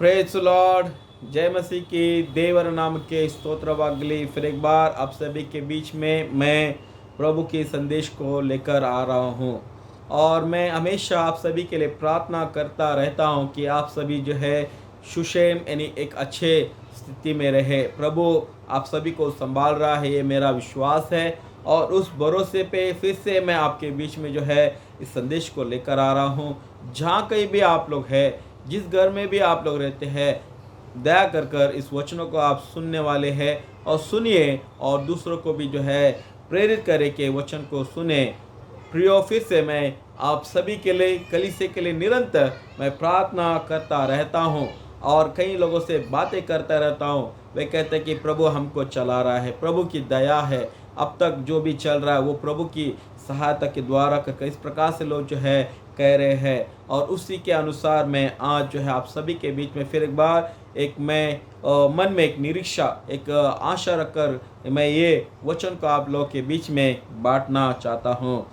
Praise Lord. जय मसीह की देवर नाम के स्तोत्रवागली। फिर एक बार आप सभी के बीच में मैं प्रभु के संदेश को लेकर आ रहा हूँ और मैं हमेशा आप सभी के लिए प्रार्थना करता रहता हूँ कि आप सभी जो है सुषेम यानी एक अच्छे स्थिति में रहे। प्रभु आप सभी को संभाल रहा है, ये मेरा विश्वास है और उस भरोसे पे फिर से मैं आपके बीच में जो है इस संदेश को लेकर आ रहा हूँ। जहाँ कहीं भी आप लोग हैं, जिस घर में भी आप लोग रहते हैं, दया कर कर इस वचनों को आप सुनने वाले हैं और सुनिए और दूसरों को भी जो है प्रेरित करे कि वचन को सुने। प्रियो, फिर से मैं आप सभी के लिए, कलीसिया के लिए निरंतर मैं प्रार्थना करता रहता हूँ और कई लोगों से बातें करता रहता हूँ। वे कहते हैं कि प्रभु हमको चला रहा है, प्रभु की दया है, अब तक जो भी चल रहा है वो प्रभु की सहायता के द्वारा करके इस प्रकार से लोग जो है कह रहे हैं। और उसी के अनुसार मैं आज जो है आप सभी के बीच में फिर एक बार मन में एक निरीक्षा, एक आशा रखकर मैं ये वचन को आप लोग के बीच में बांटना चाहता हूँ।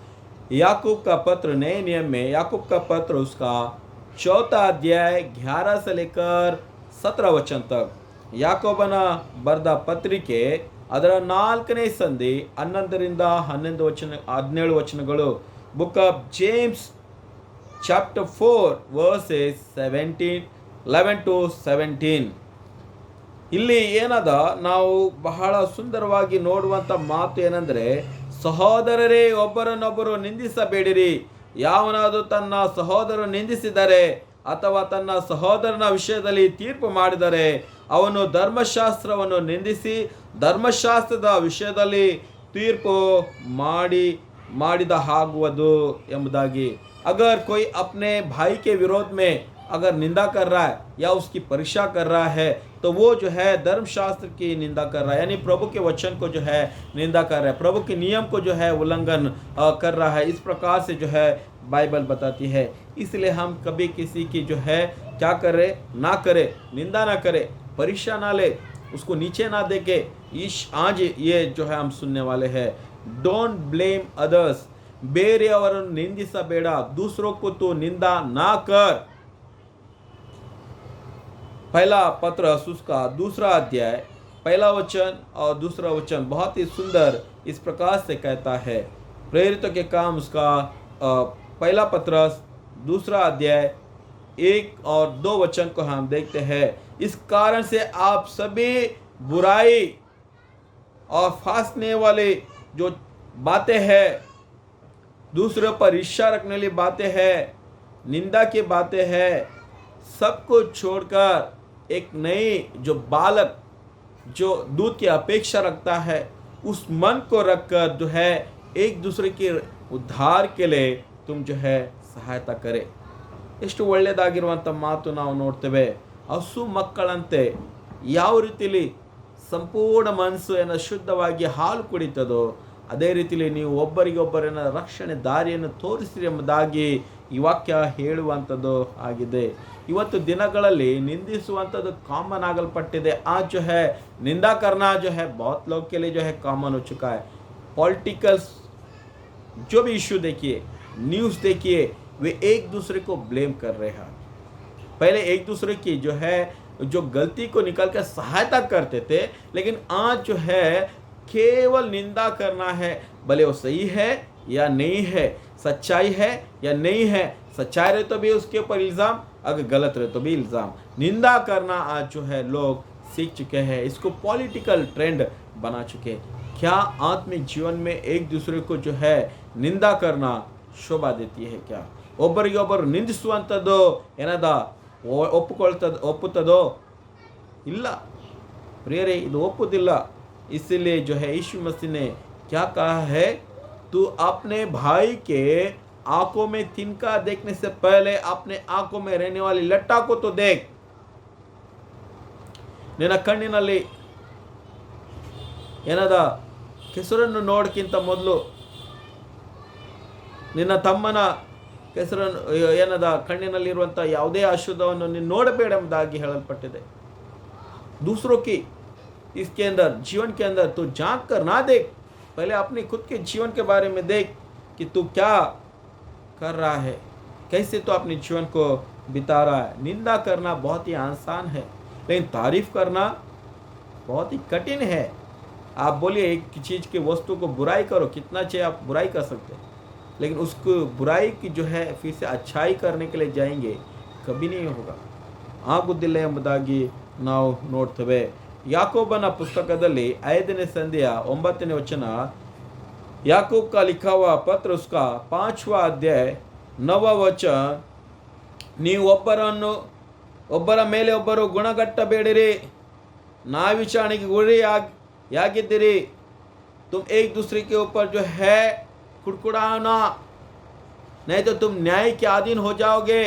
याकूब का पत्र, नए नियम में याकूब का पत्र उसका 4 अध्याय 11 से लेकर 17 वचन तक, ಯಾಕೋಬನ ಬರೆದ ಪತ್ರಿಕೆ ಅದರ 4ನೇ ಸಂಧಿ 11ರಿಂದ 17 ವಚನಗಳು. Book of James chapter 4 versus 11 to 17. ಇಲ್ಲಿ ಏನದ ನಾವು ಬಹಳ ಸುಂದರವಾಗಿ ನೋಡುವಂಥ ಮಾತು ಏನಂದರೆ, ಸಹೋದರರೇ ಒಬ್ಬರನ್ನೊಬ್ಬರು ನಿಂದಿಸಬೇಡಿರಿ. ಯಾವನಾದರೂ ತನ್ನ ಸಹೋದರ ನಿಂದಿಸಿದರೆ ಅಥವಾ ತನ್ನ ಸಹೋದರನ ವಿಷಯದಲ್ಲಿ ತೀರ್ಪು ಮಾಡಿದರೆ ಅವನು ಧರ್ಮಶಾಸ್ತ್ರವನ್ನು ನಿಂದಿಸಿ ಧರ್ಮಶಾಸ್ತ್ರದ ವಿಷಯದಲ್ಲಿ ತೀರ್ಪು ಮಾಡಿದ ಆಗುವುದು ಎಂಬುದಾಗಿ. अगर कोई अपने भाई के विरोध में अगर निंदा कर रहा है या उसकी परीक्षा कर रहा है तो वो जो है धर्मशास्त्र की निंदा कर रहा है, यानी प्रभु के वचन को जो है निंदा कर रहा है, प्रभु के नियम को जो है उल्लंघन कर रहा है। इस प्रकार से जो है बाइबल बताती है। इसलिए हम कभी किसी की जो है क्या करे ना करे, निंदा ना करे, परीक्षा ना ले, उसको नीचे ना देखे। आज ये जो है हम सुनने वाले हैं, डोंट ब्लेम अदर्स, ಬೇರೆಯವರನ್ನು ನಿಂದಿಸಬೇಡ, दूसरों को तो निंदा ना कर। पहला पत्र उसका 2 अध्याय 1 वचन और 2 वचन बहुत ही सुंदर इस प्रकार से कहता है। प्रेरितों के काम उसका पहला पत्र 2 अध्याय 1 और 2 वचन को हम देखते हैं। इस कारण से आप सभी बुराई और फांसने वाले जो बातें हैं, दूसरों पर ईर्ष्या रखने वाली बातें हैं, निंदा की बातें हैं, सबको छोड़कर एक नई जो बालक जो दूध की अपेक्षा रखता है उस मन को रखकर जो है एक दूसरे के उद्धार के लिए तुम जो है ಸಹಾಯತ करे। ಎಷ್ಟು ಒಳ್ಳೆಯದಾಗಿರುವಂಥ ಮಾತು ನಾವು ನೋಡ್ತೇವೆ। ಹಸು ಮಕ್ಕಳಂತೆ ಯಾವ ರೀತಿಯಲ್ಲಿ ಸಂಪೂರ್ಣ ಮನಸ್ಸು ಶುದ್ಧವಾಗಿ ಹಾಲು ಕುಡಿತದೋ ಅದೇ ರೀತಿಯಲ್ಲಿ ನೀವು ಒಬ್ಬರಿಗೊಬ್ಬರನ್ನ ರಕ್ಷಣೆ ದಾರಿಯನ್ನು ತೋರಿಸಿರಿ ಎಂಬುದಾಗಿ ಈ ವಾಕ್ಯ ಹೇಳುವಂಥದ್ದು ಆಗಿದೆ। ಇವತ್ತು ದಿನಗಳಲ್ಲಿ ನಿಂದಿಸುವಂಥದ್ದು ಕಾಮನ್ ಆಗಲ್ಪಟ್ಟಿದೆ। आज जो है निंदा करना जो है बहुत लोग के लिए जो है कॉमन हो चुका है। पॉलिटिकल्स जो भी इशू देखिए, न्यूज़ देखिए, वे एक दूसरे को ब्लेम कर रहे हैं। पहले एक दूसरे की जो है जो गलती को निकल कर सहायता करते थे, लेकिन आज जो है केवल निंदा करना है, भले वो सही है या नहीं है, सच्चाई है या नहीं है। सच्चाई रहे तो भी उसके ऊपर इल्ज़ाम, अगर गलत रहे तो भी इल्ज़ाम। निंदा करना आज जो है लोग सीख चुके हैं, इसको पॉलिटिकल ट्रेंड बना चुके हैं। क्या आत्मिक जीवन में एक दूसरे को जो है निंदा करना शोभा देती है क्या? ಒಬ್ಬರಿಗೊಬ್ಬರು ನಿಂದಿಸುವಂಥದ್ದು ಏನದ ಒಪ್ಪುತ್ತದೋ? ಇಲ್ಲ ಪ್ರಿಯರೇ, ಇದು ಒಪ್ಪುವುದಿಲ್ಲ। इसलिए जो है यीशु मसीह ने क्या कहा है, तू अपने भाई के आंखों में तिनका देखने से पहले अपने आंखों में रहने वाली लट्टा को तो देख। ನಿನ್ನ ಕಣ್ಣಿನಲ್ಲಿ ಏನದ ಕೆಸರನ್ನು ನೋಡಕ್ಕಿಂತ ಮೊದಲು ನಿನ್ನ ತಮ್ಮನ ಕೆಸರನ್ನು ಏನದ ಕಣ್ಣಿನಲ್ಲಿರುವಂಥ ಯಾವುದೇ ಅಶುದ್ಧವನ್ನು ನೀನು ನೋಡಬೇಡ ಎಂಬುದಾಗಿ ಹೇಳಲ್ಪಟ್ಟಿದೆ। दूसरों की इसके अंदर, जीवन के अंदर तू झांक कर ना देख, पहले अपने खुद के जीवन के बारे में देख कि तू क्या कर रहा है, कैसे तो अपने जीवन को बिता रहा है। निंदा करना बहुत ही आसान है, लेकिन तारीफ करना बहुत ही कठिन है। आप बोलिए एक चीज़ की वस्तु को बुराई करो, कितना चाहिए आप बुराई कर सकते हैं, लेकिन उसको बुराई की जो है फिर से अच्छाई करने के लिए जाएंगे, कभी नहीं होगा। ಆಗುವುದಿಲ್ಲ ಎಂಬುದಾಗಿ ನಾವು ನೋಡ್ತೇವೆ। ಯಾಕೋಬನ ಪುಸ್ತಕದಲ್ಲಿ 5ನೇ ಸಂಧಿಯ 9ನೇ ವಚನ, याकूब का लिखा हुआ पत्र उसका 5वां अध्याय 9वां वचन, ನೀವು ಒಬ್ಬರ ಮೇಲೆ ಒಬ್ಬರು ಗುಣಗಟ್ಟಬೇಡಿರಿ, न्यायविचारणೆಗೆ गुरियागिद्दिರಿ, तुम एक दूसरे के ऊपर जो है कुड़कुड़ाना, नहीं तो तुम न्याय के अधीन हो जाओगे।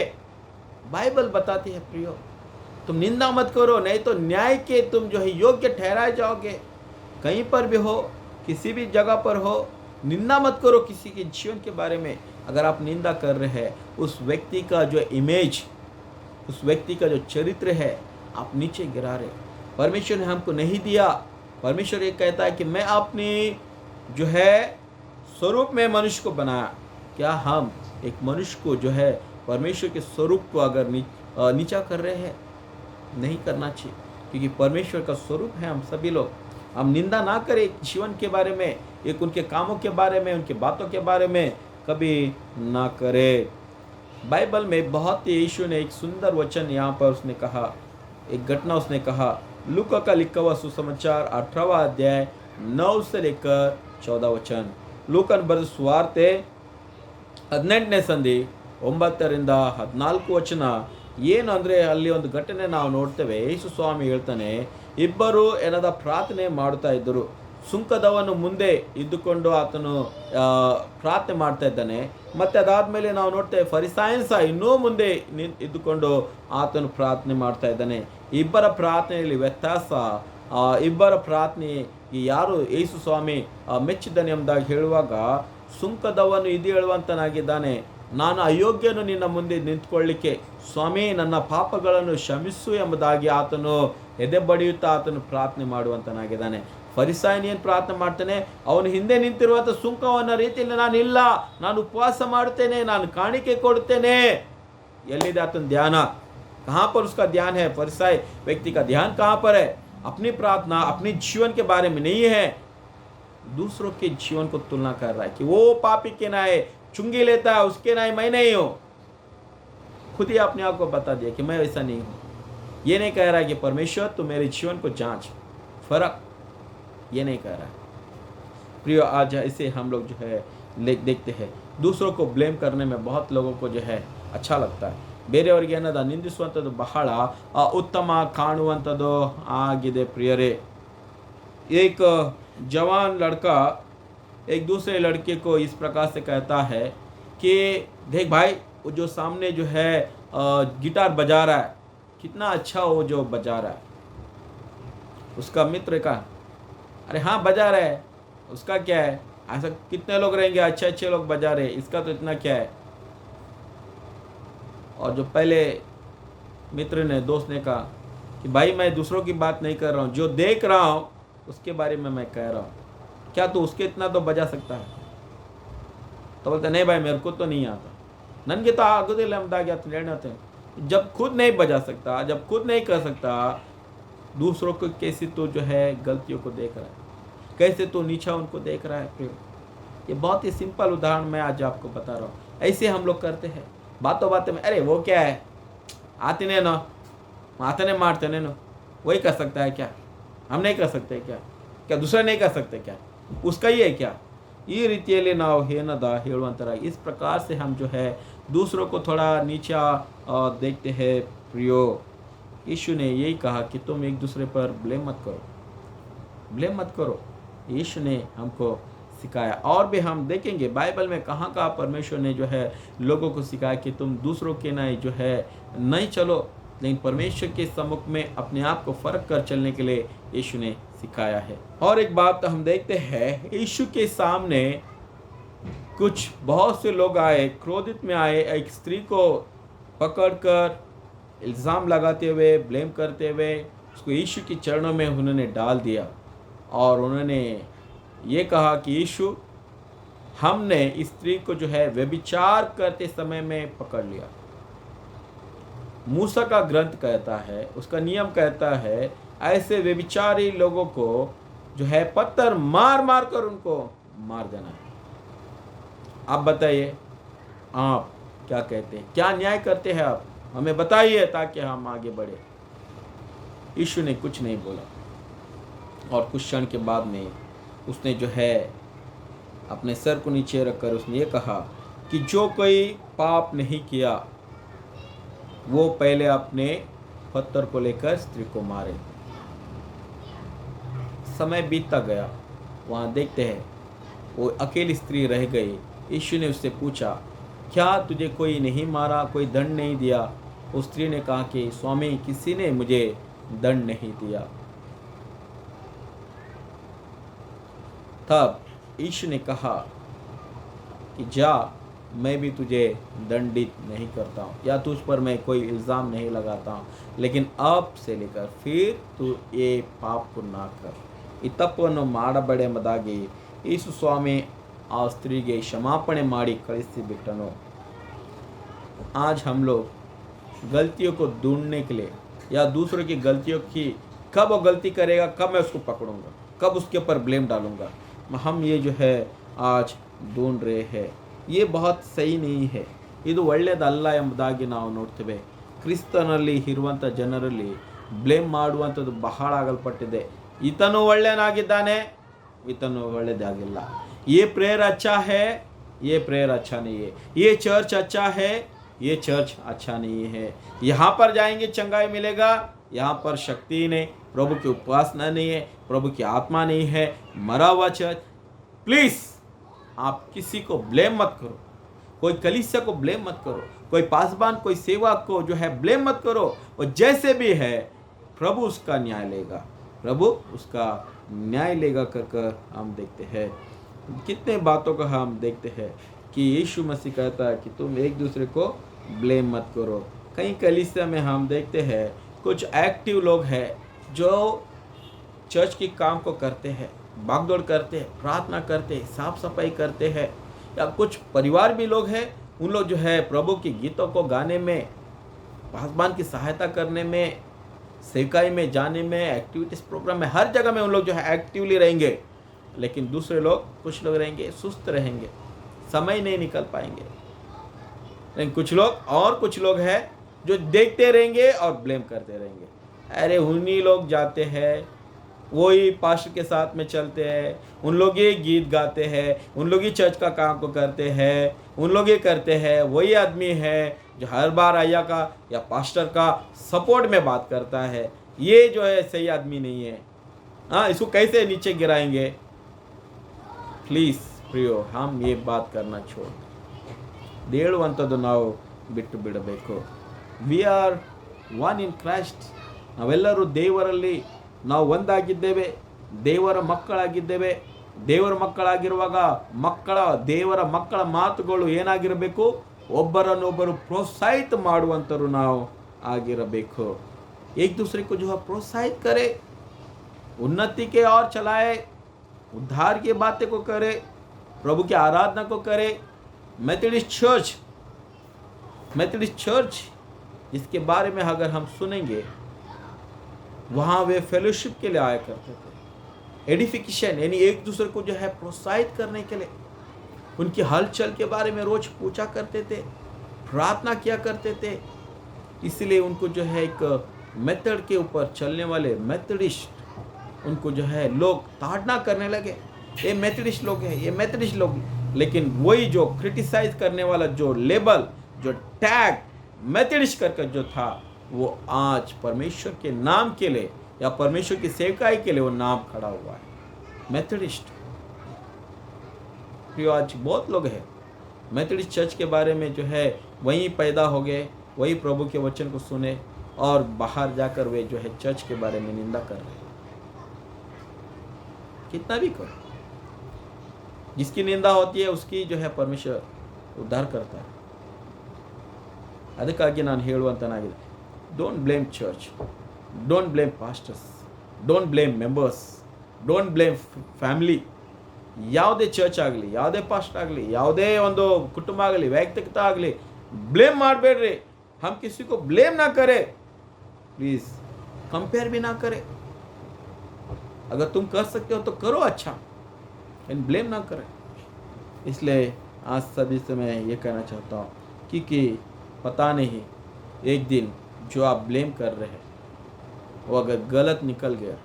बाइबल बताती है प्रियो, तुम निंदा मत करो, नहीं तो न्याय के तुम जो है योग्य ठहराए जाओगे। कहीं पर भी हो, किसी भी जगह पर हो, निंदा मत करो किसी के जीवन के बारे में। अगर आप निंदा कर रहे हैं, उस व्यक्ति का जो इमेज, उस व्यक्ति का जो चरित्र है, आप नीचे गिरा रहे। परमेश्वर ने हमको नहीं दिया। परमेश्वर ये कहता है कि मैं अपनी जो है स्वरूप में मनुष्य को बनाया। क्या हम एक मनुष्य को जो है परमेश्वर के स्वरूप को अगर नीचा कर रहे हैं? नहीं करना चाहिए, क्योंकि परमेश्वर का स्वरूप है हम सभी लोग। हम निंदा ना करें जीवन के बारे में, एक उनके कामों के बारे में, उनके बातों के बारे में कभी ना करें। बाइबल में बहुत ही यीशु ने एक सुंदर वचन यहाँ पर उसने कहा, एक घटना उसने कहा। लूका का लिखा हुआ सुसमाचार 18वां अध्याय 9 से लेकर 14 वचन। ಲೂಕನ ಬರೆದ ಸುವಾರ್ತೆ 18ನೇ ಸಂಧಿ 9ರಿಂದ 14 ವಚನ ಏನು ಅಂದರೆ, ಅಲ್ಲಿ ಒಂದು ಘಟನೆ ನಾವು ನೋಡ್ತೇವೆ। ಯೇಸು ಸ್ವಾಮಿ ಹೇಳ್ತಾನೆ, ಇಬ್ಬರು ಏನದ ಪ್ರಾರ್ಥನೆ ಮಾಡುತ್ತಾ ಇದ್ದರು। ಸುಂಕದವನು ಮುಂದೆ ಇದ್ದುಕೊಂಡು ಆತನು ಪ್ರಾರ್ಥನೆ ಮಾಡ್ತಾ ಇದ್ದಾನೆ, ಮತ್ತು ಅದಾದಮೇಲೆ ನಾವು ನೋಡ್ತೇವೆ ಫರಿಸಾಯನ್ ಸಹ ಇನ್ನೂ ಮುಂದೆ ಇದ್ದುಕೊಂಡು ಆತನು ಪ್ರಾರ್ಥನೆ ಮಾಡ್ತಾ ಇದ್ದಾನೆ। ಇಬ್ಬರ ಪ್ರಾರ್ಥನೆಯಲ್ಲಿ ವ್ಯತ್ಯಾಸ, ಇಬ್ಬರ ಪ್ರಾರ್ಥನೆ ಯಾರು ಯೇಸು ಸ್ವಾಮಿ ಮೆಚ್ಚಿದ್ದಾನೆ ಎಂಬುದಾಗಿ ಹೇಳುವಾಗ, ಸುಂಕದವನು ಇದು ಹೇಳುವಂತನಾಗಿದ್ದಾನೆ, ನಾನು ಅಯೋಗ್ಯನು ನಿನ್ನ ಮುಂದೆ ನಿಂತ್ಕೊಳ್ಳಿಕ್ಕೆ, ಸ್ವಾಮಿ ನನ್ನ ಪಾಪಗಳನ್ನು ಕ್ಷಮಿಸು ಎಂಬುದಾಗಿ ಆತನು ಎದೆ ಬಡಿಯುತ್ತಾ ಆತನು ಪ್ರಾರ್ಥನೆ ಮಾಡುವಂತನಾಗಿದ್ದಾನೆ। ಫರಿಸಾಯನ್ ಏನು ಪ್ರಾರ್ಥನೆ ಮಾಡ್ತಾನೆ, ಅವನು ಹಿಂದೆ ನಿಂತಿರುವಂಥ ಸುಂಕವನ್ನ ರೀತಿಯಲ್ಲಿ ನಾನು ಇಲ್ಲ, ನಾನು ಉಪವಾಸ ಮಾಡುತ್ತೇನೆ, ನಾನು ಕಾಣಿಕೆ ಕೊಡುತ್ತೇನೆ। ಎಲ್ಲಿದೆ ಆತನ ಧ್ಯಾನ? कहाँ पर उसका ध्यान है? फरिसाई व्यक्ति का ध्यान कहाँ पर है? अपनी प्रार्थना अपने जीवन के बारे में नहीं है, दूसरों के जीवन को तुलना कर रहा है कि वो पापी के नाए चुंगी लेता है, उसके नाए मैं नहीं हूँ। खुद ही अपने आप को बता दिया कि मैं ऐसा नहीं हूँ। ये नहीं कह रहा है कि परमेश्वर तू मेरे जीवन को जांच, फर्क ये नहीं कह रहा है। प्रियो, आज ऐसे हम लोग जो है देखते हैं, दूसरों को ब्लेम करने में बहुत लोगों को जो है अच्छा लगता है। ಬೇರೆಯವರಿಗೆ ಏನದ ನಿಂದಿಸುವಂಥದ್ದು ಬಹಳ ಉತ್ತಮ ಕಾಣುವಂಥದ್ದು ಆಗಿದೆ ಪ್ರಿಯರೇ। एक जवान लड़का एक दूसरे लड़के को इस प्रकार से कहता है कि देख भाई, वो जो सामने जो है गिटार बजा रहा है, कितना अच्छा वो जो बजा रहा है। उसका मित्र का, अरे हाँ बजा रहा है, उसका क्या है, ऐसा कितने लोग रहेंगे अच्छे अच्छे लोग बजा रहे, इसका तो इतना क्या है। और जो पहले मित्र ने, दोस्त ने कहा कि भाई मैं दूसरों की बात नहीं कर रहा हूँ, जो देख रहा हूँ उसके बारे में मैं कह रहा हूँ, क्या तू उसके इतना तो बजा सकता है? तो बोलते नहीं भाई मेरे को तो नहीं आता, ननगे तो आगोदिल्ल ಎಂಬುದಾಗಿ ಆತನು ಹೇಳ್ತಾನೆ। जब खुद नहीं बजा सकता, जब खुद नहीं कर सकता, दूसरों को कैसे तो जो है गलतियों को देख रहा है, कैसे तो नीचा उनको देख रहा है। ये बहुत ही सिंपल उदाहरण मैं आज आपको बता रहा हूँ। ऐसे हम लोग करते हैं बातों बातों में, अरे वो क्या है, आते ने ना आतने मारते ने ना, वही कर सकता है क्या, हम नहीं कर सकते क्या, क्या दूसरा नहीं कर सकते क्या, उसका ही है क्या। ಈ ರೀತಿಯಲ್ಲಿ ನಾವು ಏನದ ಹೇಳುವಂತರ, इस प्रकार से हम जो है दूसरों को थोड़ा नीचा देखते हैं। प्रियो, यीशु ने यही कहा कि तुम एक दूसरे पर ब्लेम मत करो, ब्लेम मत करो। यीशु ने हमको सिखाया, और भी हम देखेंगे बाइबल में कहाँ कहाँ परमेश्वर ने जो है लोगों को सिखाया कि तुम दूसरों के नहीं जो है नहीं चलो, लेकिन परमेश्वर के सम्मुख में अपने आप को फर्क कर चलने के लिए यीशु ने सिखाया है। और एक बात हम देखते हैं, यीशु के सामने कुछ बहुत से लोग आए, क्रोधित में आए, एक स्त्री को पकड़कर इल्ज़ाम लगाते हुए, ब्लेम करते हुए उसको यीशु के चरणों में उन्होंने डाल दिया, और उन्होंने ये कहा कि यीशु, हमने इस स्त्री को जो है व्यभिचार करते समय में पकड़ लिया। मूसा का ग्रंथ कहता है, उसका नियम कहता है, ऐसे व्यभिचारी लोगों को जो है पत्थर मार मार कर उनको मार देना है। आप बताइए, आप क्या कहते हैं, क्या न्याय करते हैं आप? हमें बताइए ताकि हम आगे बढ़े। यीशु ने कुछ नहीं बोला और कुछ क्षण के बाद में उसने जो है अपने सर को नीचे रखकर उसने ये कहा कि जो कोई पाप नहीं किया वो पहले अपने पत्थर को लेकर स्त्री को मारे। समय बीतता गया, वहाँ देखते हैं वो अकेली स्त्री रह गई। यीशु ने उससे पूछा, क्या तुझे कोई नहीं मारा, कोई दंड नहीं दिया? उस स्त्री ने कहा कि स्वामी, किसी ने मुझे दंड नहीं दिया। तब यीशु ने कहा कि जा, मैं भी तुझे दंडित नहीं करता हूँ या तुझ पर मैं कोई इल्ज़ाम नहीं लगाता हूँ, लेकिन अब से लेकर फिर तू ये पाप को ना कर। ಈ ತಪ್ಪನ್ನು ಮಾಡಬೇಡೆಂಬುದಾಗಿ ಯೇಸು ಸ್ವಾಮಿ ಆ ಸ್ತ್ರೀಗೆ ಕ್ಷಮಾಪಣೆ ಮಾಡಿ ಕಳಿಸಿಬಿಟ್ಟನು। आज हम लोग गलतियों को ढूंढने के लिए या दूसरों की गलतियों की, कब वो गलती करेगा, कब मैं उसको पकड़ूंगा, कब उसके ऊपर ब्लेम डालूंगा, हम ये जो है आज ढूंढ रहे हैं। ये बहुत सही नहीं है, ಇದು ಒಳ್ಳೆಯದಲ್ಲ ಎಂಬುದಾಗಿ ನಾವು ನೋಡ್ತೇವೆ। ಕ್ರಿಸ್ತನಲ್ಲಿ ಇರುವಂಥ ಜನರಲ್ಲಿ ಬ್ಲೇಮ್ ಮಾಡುವಂಥದ್ದು ಬಹಳ ಆಗಲ್ಪಟ್ಟಿದೆ। ಈತನು ಒಳ್ಳೆಯನಾಗಿದ್ದಾನೆ, ಈತನು ಒಳ್ಳೆಯದಾಗಿಲ್ಲ, ये प्रेयर अच्छा है, ये प्रेयर अच्छा नहीं है, ये चर्च अच्छा है, ये चर्च अच्छा नहीं है, यहाँ पर जाएंगे चंगाई मिलेगा, यहाँ पर शक्ति नहीं, प्रभु की उपासना नहीं है, प्रभु की आत्मा नहीं है, मरा हुआ चर्च। प्लीज़ आप किसी को ब्लेम मत करो, कोई कलीसिया को ब्लेम मत करो, कोई पासबान, कोई सेवक को जो है ब्लेम मत करो। और जैसे भी है प्रभु उसका न्याय लेगा, प्रभु उसका न्याय लेगा कर हम देखते हैं। कितने बातों का हम देखते हैं कि यीशु मसीह कहता है कि तुम एक दूसरे को ब्लेम मत करो। कई कलीसिया में हम देखते हैं कुछ एक्टिव लोग हैं जो चर्च की काम को करते हैं, भागदौड़ करते हैं, प्रार्थना करते हैं, साफ सफाई करते हैं, या कुछ परिवार भी लोग हैं, उन लोग जो है प्रभु के गीतों को गाने में, पासबान की सहायता करने में, सेवकाई में जाने में, एक्टिविटीज़ प्रोग्राम में, हर जगह में उन लोग जो है एक्टिवली रहेंगे। लेकिन दूसरे लोग, कुछ लोग रहेंगे सुस्त रहेंगे, समय नहीं निकल पाएंगे। लेकिन कुछ लोग हैं जो देखते रहेंगे और ब्लेम करते रहेंगे। अरे उन्हीं लोग जाते हैं, वही पास्टर के साथ में चलते हैं, उन लोग ये गीत गाते हैं, उन लोग ही चर्च का काम को करते हैं, उन लोग ये करते हैं। वही आदमी है जो हर बार आया का या पास्टर का सपोर्ट में बात करता है। ये जो है सही आदमी नहीं है। हाँ, इसको कैसे नीचे गिराएंगे? प्लीज़ प्रियो, हम ये बात करना छोड़ ದೇಳುವಂಥದ್ದು ನಾವು ಬಿಟ್ಟು ಬಿಡಬೇಕು। We are one in Christ, ನಾವೆಲ್ಲರೂ ದೇವರಲ್ಲಿ ನಾವು ಒಂದಾಗಿದ್ದೇವೆ, ದೇವರ ಮಕ್ಕಳಾಗಿದ್ದೇವೆ। ದೇವರ ಮಕ್ಕಳಾಗಿರುವಾಗ ದೇವರ ಮಕ್ಕಳ ಮಾತುಗಳು ಏನಾಗಿರಬೇಕು? ಒಬ್ಬರನ್ನೊಬ್ಬರು ಪ್ರೋತ್ಸಾಹಿತ ಮಾಡುವಂಥರು ನಾವು ಆಗಿರಬೇಕು। एक दूसरे को जो है प्रोत्साहित करे, उन्नति के और चलाए, उद्धार की बातें को करे, प्रभु की आराधना को करे। मेथोडिस्ट चर्च जिसके बारे में अगर हम सुनेंगे, वहाँ वे फेलोशिप के लिए आया करते थे, एडिफिकेशन यानी एक दूसरे को जो है प्रोत्साहित करने के लिए, उनकी हलचल के बारे में रोज पूछा करते थे, प्रार्थना किया करते थे। इसलिए उनको जो है एक मेथड के ऊपर चलने वाले मेथोडिस्ट, उनको जो है लोग ताड़ना करने लगे, ये मेथोडिस्ट लोग हैं, ये मेथोडिस्ट लोग। लेकिन वही जो क्रिटिसाइज करने वाला जो लेबल, जो टैग मेथोडिस्ट करके जो था, वो आज परमेश्वर के नाम के लिए या परमेश्वर की सेवकाई के लिए वो नाम खड़ा हुआ है, मेथोडिस्ट। आज बहुत लोग हैं मेथोडिस्ट चर्च के बारे में जो है वहीं पैदा हो गए, वही प्रभु के वचन को सुने और बाहर जाकर वे जो है चर्च के बारे में निंदा कर रहे हैं। कितना भी करो, जिसकी निंदा होती है उसकी जो है परमेश्वर उद्धार करता है। ಅದಕ್ಕಾಗಿ ನಾನು ಹೇಳುವಂತನಾಗಿದೆ, don't blame church, don't blame pastors, don't blame members, don't blame family. ಯಾವುದೇ ಚರ್ಚ್ ಆಗಲಿ, ಯಾವುದೇ ಪಾಸ್ಟರ್ ಆಗಲಿ, ಯಾವುದೇ ಒಂದು ಕುಟುಂಬ ಆಗಲಿ, ವೈಯಕ್ತಿಕತೆ ಆಗಲಿ, ಬ್ಲೇಮ್ ಮಾಡಬೇಡ್ರಿ। हम किसी को ब्लेम ना करें, प्लीज कंपेयर भी ना करें। अगर तुम कर सकते हो तो करो अच्छा, लेकिन ब्लेम ना करें। इसलिए आज सभी से मैं ये कहना चाहता हूँ क्योंकि पता नहीं एक दिन जो आप ब्लेम कर रहे हैं वो अगर गलत निकल गया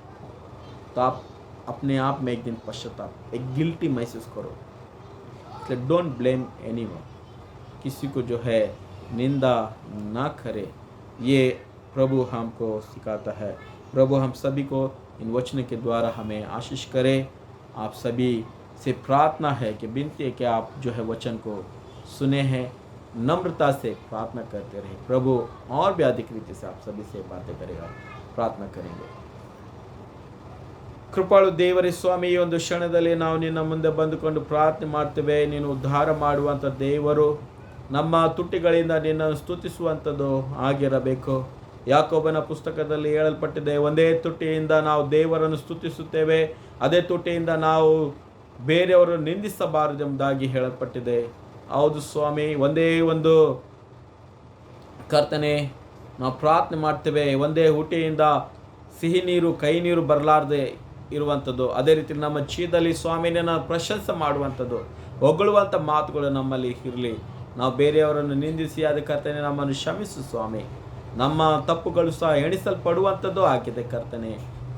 तो आप अपने आप में एक दिन पश्चाताप, एक गिल्टी महसूस करो। इसलिए डोंट ब्लेम एनीवन, किसी को जो है निंदा ना करे। ये प्रभु हमको सिखाता है। प्रभु हम सभी को इन वचनों के द्वारा हमें आशीष करे। आप सभी से प्रार्थना है कि विनती है कि आप जो है वचन को सुने हैं, नम्रता से प्रार्थना करते रहे। प्रभु और भी अधिक रीति से आप सभी से बातें करेगा, प्रार्थना करेंगे। ಕೃಪಾಳು ದೇವರೇ ಸ್ವಾಮಿ, ಈ ಒಂದು ಕ್ಷಣದಲ್ಲಿ ನಾವು ನಿನ್ನ ಮುಂದೆ ಬಂದುಕೊಂಡು ಪ್ರಾರ್ಥನೆ ಮಾಡ್ತೇವೆ. ನೀನು ಉದ್ಧಾರ ಮಾಡುವಂಥ ದೇವರು, ನಮ್ಮ ತುಟಿಗಳಿಂದ ನಿನ್ನನ್ನು ಸ್ತುತಿಸುವಂಥದ್ದು ಆಗಿರಬೇಕು. ಯಾಕೋಬನ ಪುಸ್ತಕದಲ್ಲಿ ಹೇಳಲ್ಪಟ್ಟಿದೆ, ಒಂದೇ ತುಟಿಯಿಂದ ನಾವು ದೇವರನ್ನು ಸ್ತುತಿಸುತ್ತೇವೆ, ಅದೇ ತುಟಿಯಿಂದ ನಾವು ಬೇರೆಯವರನ್ನು ನಿಂದಿಸಬಾರದೆಂಬುದಾಗಿ ಹೇಳಲ್ಪಟ್ಟಿದೆ. ಹೌದು ಸ್ವಾಮಿ, ಒಂದೇ ಒಂದು ಕರ್ತನೆ ನಾವು ಪ್ರಾರ್ಥನೆ ಮಾಡ್ತೇವೆ, ಒಂದೇ ಹುಟಿಯಿಂದ ಸಿಹಿ ನೀರು ಕೈ ನೀರು ಬರಲಾರದೆ ಇರುವಂಥದ್ದು. ಅದೇ ರೀತಿ ನಮ್ಮ ಜೀವನದಲ್ಲಿ ಸ್ವಾಮಿನ ಪ್ರಶಂಸೆ ಮಾಡುವಂಥದ್ದು, ಹೊಗಳುವಂಥ ಮಾತುಗಳು ನಮ್ಮಲ್ಲಿ ಇರಲಿ. ನಾವು ಬೇರೆಯವರನ್ನು ನಿಂದಿಸಿ ಅದೇ ಕರ್ತನೆ ನಮ್ಮನ್ನು ಕ್ಷಮಿಸು ಸ್ವಾಮಿ. ನಮ್ಮ ತಪ್ಪುಗಳು ಸಹ ಎಣಿಸಲ್ಪಡುವಂಥದ್ದು ಆಗಿದೆ ಕರ್ತನೆ.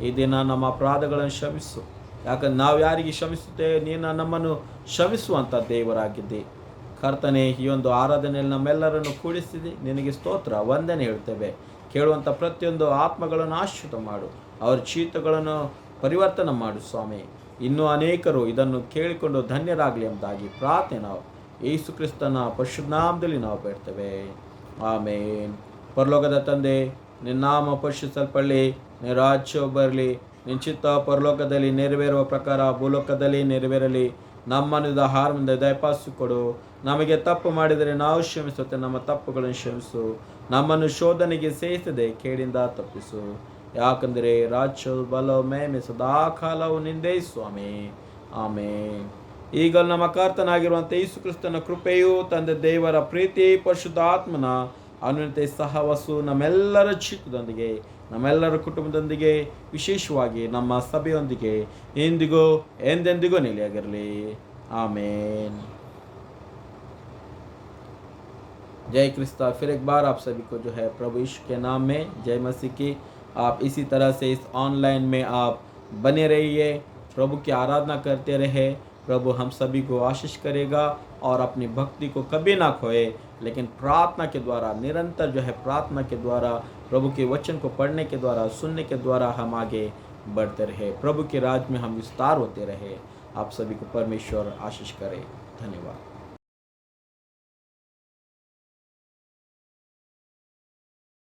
ಈ ದಿನ ನಮ್ಮ ಅಪರಾಧಗಳನ್ನು ಕ್ಷಮಿಸು. ಯಾಕಂದ್ರೆ ನಾವು ಯಾರಿಗೆ ಕ್ಷಮಿಸುತ್ತೇವೆ, ನೀನು ನಮ್ಮನ್ನು ಕ್ಷಮಿಸುವಂಥ ದೇವರಾಗಿದ್ದೆ ಕರ್ತನೆ. ಈ ಒಂದು ಆರಾಧನೆಯಲ್ಲಿ ನಮ್ಮೆಲ್ಲರನ್ನು ಕೂಡಿಸಿದೆ, ನಿನಗೆ ಸ್ತೋತ್ರ ವಂದನೆ ಹೇಳ್ತೇವೆ. ಕೇಳುವಂಥ ಪ್ರತಿಯೊಂದು ಆತ್ಮಗಳನ್ನು ಆಶ್ರಿತ ಮಾಡು, ಅವರ ಜೀವಿತಗಳನ್ನು ಪರಿವರ್ತನೆ ಮಾಡು ಸ್ವಾಮಿ. ಇನ್ನೂ ಅನೇಕರು ಇದನ್ನು ಕೇಳಿಕೊಂಡು ಧನ್ಯರಾಗಲಿ ಎಂಬುದಾಗಿ ಪ್ರಾರ್ಥನೆ ನಾವು ಯೇಸು ಕ್ರಿಸ್ತನ ಪರಿಶುದ್ಧ ನಾಮದಲ್ಲಿ ನಾವು ಬೇಡ್ತೇವೆ, ಆಮೇನ್. ಪರಲೋಕದ ತಂದೆ, ನಿನ್ನ ನಾಮ ಪರಿಶುದ್ಧಪಡಲಿ, ನಿನ್ನ ರಾಜ್ಯ ಬರಲಿ, ನಿನ್ನ ಚಿತ್ತ ಪರಲೋಕದಲ್ಲಿ ನೆರವೇರುವ ಪ್ರಕಾರ ಭೂಲೋಕದಲ್ಲಿ ನೆರವೇರಲಿ. ನಮ್ಮನ್ನು ಆಹಾರದಿಂದ ದಯಪಾಲಿಸಿಕೊಡು. ನಮಗೆ ತಪ್ಪು ಮಾಡಿದರೆ ನಾವು ಕ್ಷಮಿಸುತ್ತೆ, ನಮ್ಮ ತಪ್ಪುಗಳನ್ನು ಕ್ಷಮಿಸು. ನಮ್ಮನ್ನು ಶೋಧನೆಗೆ ಸೇರಿಸದೆ ಕೇಳಿಂದ ತಪ್ಪಿಸು. ಯಾಕಂದರೆ ರಾಜ್ಯ ಬಲ ಮೇಮೆ ಸದಾಕಾಲವು ನಿಂದೇ ಸ್ವಾಮಿ, ಆಮೇನ್. ಈಗ ನಮ್ಮ ಕರ್ತನಾಗಿರುವಂಥ ಯೇಸು ಕ್ರಿಸ್ತನ ಕೃಪೆಯು, ತಂದೆ ದೇವರ ಪ್ರೀತಿ, ಪರಿಶುದ್ಧಾತ್ಮನ ಅನ್ಯೋನ್ಯತೆ ಸಹವಾಸವು ನಮ್ಮೆಲ್ಲರ ಚಿತ್ತದೊಂದಿಗೆ, ನಮ್ಮೆಲ್ಲರ ಕುಟುಂಬದೊಂದಿಗೆ, ವಿಶೇಷವಾಗಿ ನಮ್ಮ ಸಭೆಯೊಂದಿಗೆ ಎಂದಿಗೂ ಎಂದೆಂದಿಗೂ ನೆಲೆಯಾಗಿರಲಿ, ಆಮೇನ್. जय क्रिस्ता। फिर एक बार आप सभी को जो है प्रभु यीशु के नाम में जय मसीह की। आप इसी तरह से इस ऑनलाइन में आप बने रहिए, प्रभु की आराधना करते रहे। प्रभु हम सभी को आशीष करेगा और अपनी भक्ति को कभी ना खोए, लेकिन प्रार्थना के द्वारा, निरंतर जो है प्रार्थना के द्वारा, प्रभु के वचन को पढ़ने के द्वारा, सुनने के द्वारा हम आगे बढ़ते रहे, प्रभु के राज में हम विस्तार होते रहे। आप सभी को परमेश्वर आशीष करे। धन्यवाद।